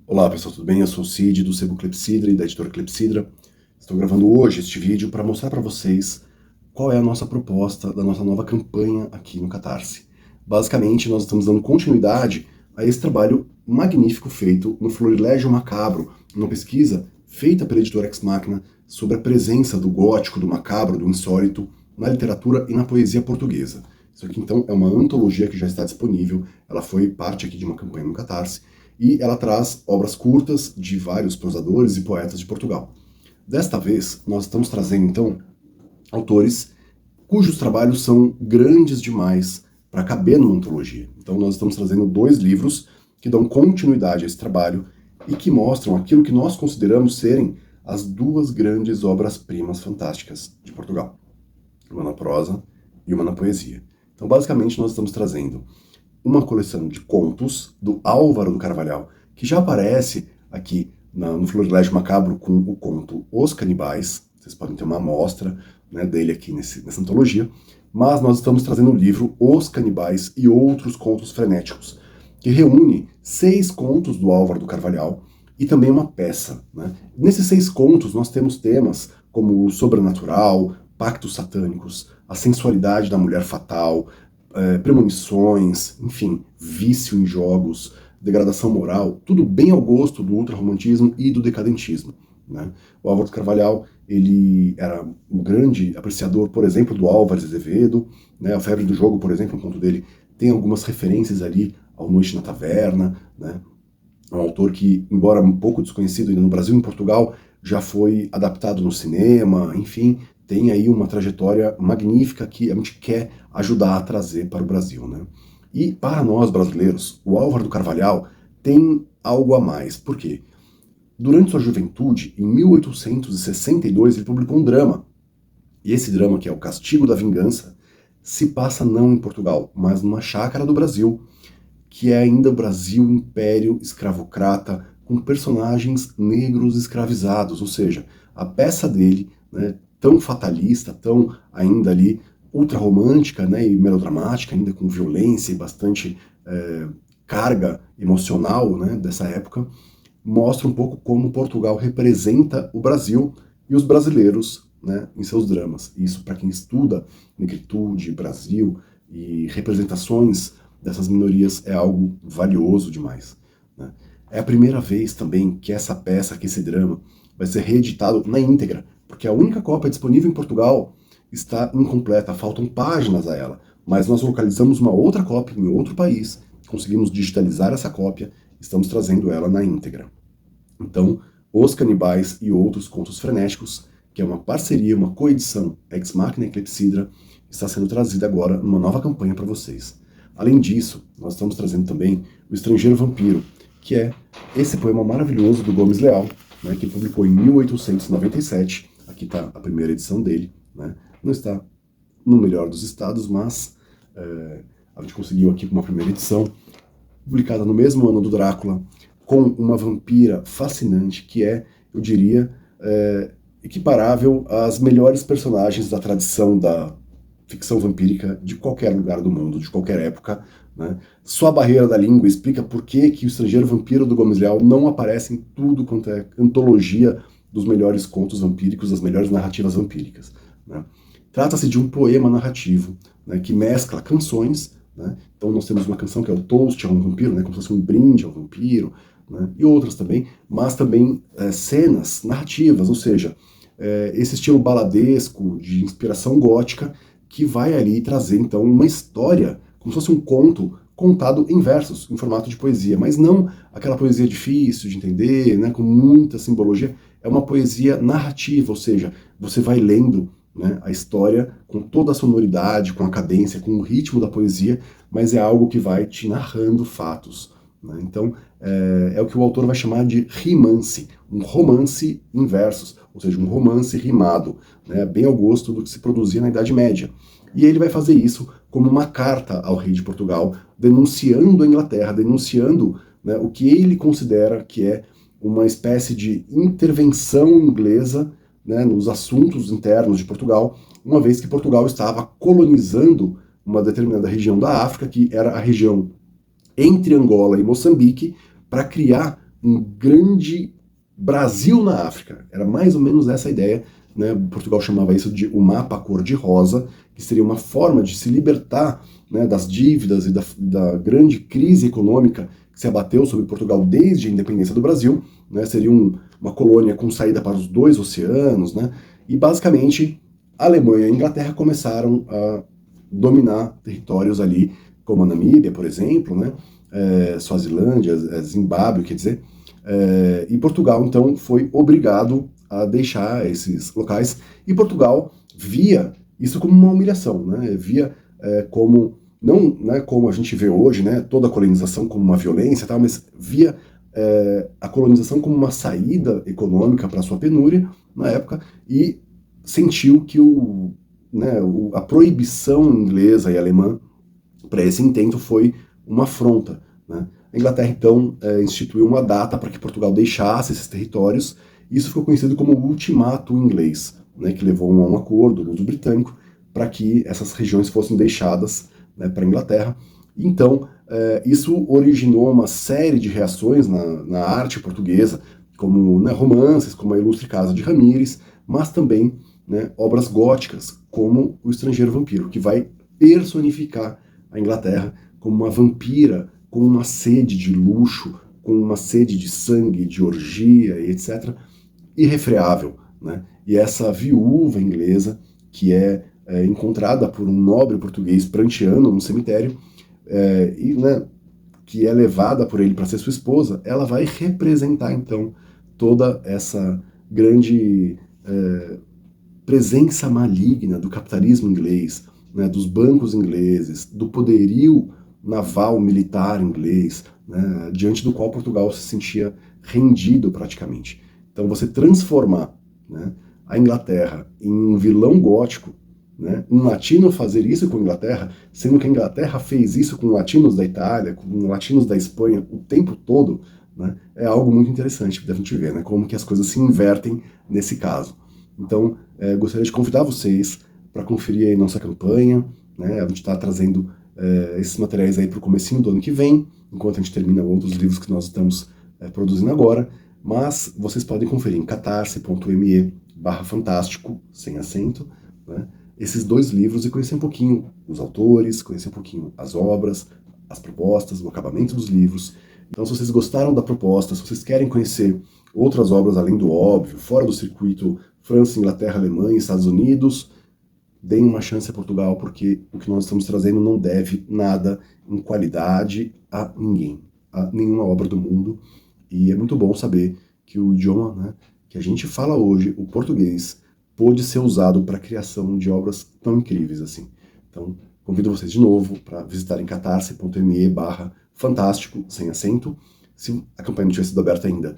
Olá pessoal, tudo bem? Eu sou o Cid do Sebo Clepsidra e da editora Clepsidra. Estou gravando hoje este vídeo para mostrar para vocês qual é a nossa proposta da nossa nova campanha aqui no Catarse. Basicamente, nós estamos dando continuidade a esse trabalho magnífico feito no Florilégio Macabro, uma pesquisa feita pela editora Ex Machina sobre a presença do gótico, do macabro, do insólito na literatura e na poesia portuguesa. Isso aqui então é uma antologia que já está disponível, ela foi parte aqui de uma campanha no Catarse, e ela traz obras curtas de vários prosadores e poetas de Portugal. Desta vez, nós estamos trazendo, então, autores cujos trabalhos são grandes demais para caber numa antologia. Então, nós estamos trazendo 2 livros que dão continuidade a esse trabalho e que mostram aquilo que nós consideramos serem as 2 grandes obras-primas fantásticas de Portugal. Uma na prosa e uma na poesia. Então, basicamente, nós estamos trazendo uma coleção de contos do Álvaro do Carvalhal, que já aparece aqui no Florilégio Macabro com o conto Os Canibais. Vocês podem ter uma amostra, né, dele aqui nessa antologia. Mas nós estamos trazendo o livro Os Canibais e Outros Contos Frenéticos, que reúne 6 contos do Álvaro do Carvalhal e também uma peça, né? Nesses 6 contos nós temos temas como o sobrenatural, pactos satânicos, a sensualidade da mulher fatal, premonições, enfim, vício em jogos, degradação moral, tudo bem ao gosto do ultrarromantismo e do decadentismo, né? O Álvaro de Carvalhal, ele era um grande apreciador, por exemplo, do Álvares Azevedo, né? A Febre do Jogo, por exemplo, um conto dele, tem algumas referências ali ao Noite na Taverna, né? É um autor que, embora um pouco desconhecido ainda no Brasil e em Portugal, já foi adaptado no cinema, enfim, tem aí uma trajetória magnífica que a gente quer ajudar a trazer para o Brasil, né? E para nós brasileiros, o Álvaro do Carvalhal tem algo a mais. Por quê? Durante sua juventude, em 1862, ele publicou um drama. E esse drama, que é O Castigo da Vingança, se passa não em Portugal, mas numa chácara do Brasil, que é ainda o Brasil Império Escravocrata, com personagens negros escravizados, ou seja, a peça dele, né, tão fatalista, tão ainda ali ultrarromântica, né, e melodramática, ainda com violência e bastante carga emocional, né, dessa época, mostra um pouco como Portugal representa o Brasil e os brasileiros, né, em seus dramas. Isso, para quem estuda negritude, Brasil e representações dessas minorias, é algo valioso demais, né? É a primeira vez também que essa peça, que esse drama, vai ser reeditado na íntegra, porque a única cópia disponível em Portugal está incompleta, faltam páginas a ela, mas nós localizamos uma outra cópia em outro país, conseguimos digitalizar essa cópia, estamos trazendo ela na íntegra. Então, Os Canibais e Outros Contos Frenéticos, que é uma parceria, uma coedição Ex Machina e Clepsidra, está sendo trazida agora numa nova campanha para vocês. Além disso, nós estamos trazendo também O Estrangeiro Vampiro, que é esse poema maravilhoso do Gomes Leal, né, que ele publicou em 1897. Aqui está a primeira edição dele, né? Não está no melhor dos estados, mas a gente conseguiu aqui com uma primeira edição, publicada no mesmo ano do Drácula, com uma vampira fascinante que é, eu diria, equiparável às melhores personagens da tradição da ficção vampírica de qualquer lugar do mundo, de qualquer época, né? Só a barreira da língua explica por que O Estrangeiro Vampiro do Gomes Leal não aparece em tudo quanto é antologia dos melhores contos vampíricos, das melhores narrativas vampíricas, né? Trata-se de um poema narrativo, né, que mescla canções, né? Então nós temos uma canção que é o Toast ao Vampiro, né, como se fosse um brinde ao vampiro, né, e outras também, mas também cenas narrativas, ou seja, esse estilo baladesco de inspiração gótica que vai ali trazer então uma história, como se fosse um conto contado em versos, em formato de poesia, mas não aquela poesia difícil de entender, né, com muita simbologia. É uma poesia narrativa, ou seja, você vai lendo, né, a história com toda a sonoridade, com a cadência, com o ritmo da poesia, mas é algo que vai te narrando fatos, né? Então é o que o autor vai chamar de rimance, um romance em versos, ou seja, um romance rimado, né, bem ao gosto do que se produzia na Idade Média. E ele vai fazer isso como uma carta ao rei de Portugal, denunciando a Inglaterra, denunciando, né, o que ele considera que é uma espécie de intervenção inglesa, né, nos assuntos internos de Portugal, uma vez que Portugal estava colonizando uma determinada região da África, que era a região entre Angola e Moçambique, para criar um grande Brasil na África. Era mais ou menos essa a ideia, né? Portugal chamava isso de o mapa cor-de-rosa, que seria uma forma de se libertar, né, das dívidas e da grande crise econômica que se abateu sobre Portugal desde a independência do Brasil, né? Seria uma colônia com saída para os dois oceanos, né? E basicamente a Alemanha e a Inglaterra começaram a dominar territórios ali, como a Namíbia, por exemplo, né? Suazilândia, Zimbábue, quer dizer, e Portugal, então, foi obrigado a deixar esses locais, e Portugal via isso como uma humilhação, né? Via como, não, né, como a gente vê hoje, né, toda a colonização como uma violência, tal, mas via a colonização como uma saída econômica para sua penúria na época, e sentiu que a proibição inglesa e alemã para esse intento foi uma afronta, né? A Inglaterra, então, instituiu uma data para que Portugal deixasse esses territórios. Isso ficou conhecido como o Ultimato Inglês, né, que levou a um acordo luso-britânico para que essas regiões fossem deixadas, né, para a Inglaterra. Então, isso originou uma série de reações na arte portuguesa, como, né, romances, como a Ilustre Casa de Ramírez, mas também, né, obras góticas, como O Estrangeiro Vampiro, que vai personificar a Inglaterra como uma vampira com uma sede de luxo, com uma sede de sangue, de orgia e etc., irrefreável, né? E essa viúva inglesa, que é encontrada por um nobre português pranteando no cemitério, e, né, que é levada por ele para ser sua esposa, ela vai representar, então, toda essa grande presença maligna do capitalismo inglês, né, dos bancos ingleses, do poderio naval militar inglês, né, diante do qual Portugal se sentia rendido praticamente. Então você transformar, né, a Inglaterra em um vilão gótico, né, um latino fazer isso com a Inglaterra, sendo que a Inglaterra fez isso com latinos da Itália, com latinos da Espanha o tempo todo, né, é algo muito interessante da gente ver, né, como que as coisas se invertem nesse caso. Então, gostaria de convidar vocês para conferir aí nossa campanha, né? A gente está trazendo esses materiais aí para o comecinho do ano que vem, enquanto a gente termina outros livros que nós estamos produzindo agora, mas vocês podem conferir em catarse.me/fantástico, sem acento, né, esses 2 livros e conhecer um pouquinho os autores, conhecer um pouquinho as obras, as propostas, o acabamento dos livros. Então, se vocês gostaram da proposta, se vocês querem conhecer outras obras além do óbvio, fora do circuito França, Inglaterra, Alemanha, Estados Unidos, deem uma chance a Portugal, porque o que nós estamos trazendo não deve nada em qualidade a ninguém, a nenhuma obra do mundo. E é muito bom saber que o idioma, né, que a gente fala hoje, o português, pôde ser usado para a criação de obras tão incríveis assim. Então, convido vocês de novo para visitarem catarse.me/fantástico, sem acento. Se a campanha não tiver sido aberta ainda,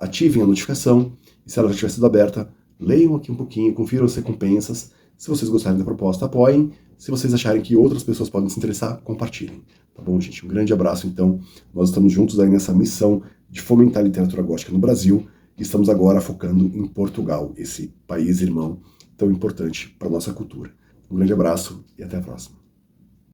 ativem a notificação, e se ela já tiver sido aberta, leiam aqui um pouquinho, confiram as recompensas. Se vocês gostarem da proposta, apoiem. Se vocês acharem que outras pessoas podem se interessar, compartilhem. Tá bom, gente? Um grande abraço, então. Nós estamos juntos aí nessa missão de fomentar a literatura gótica no Brasil, e estamos agora focando em Portugal, esse país irmão tão importante para a nossa cultura. Um grande abraço e até a próxima.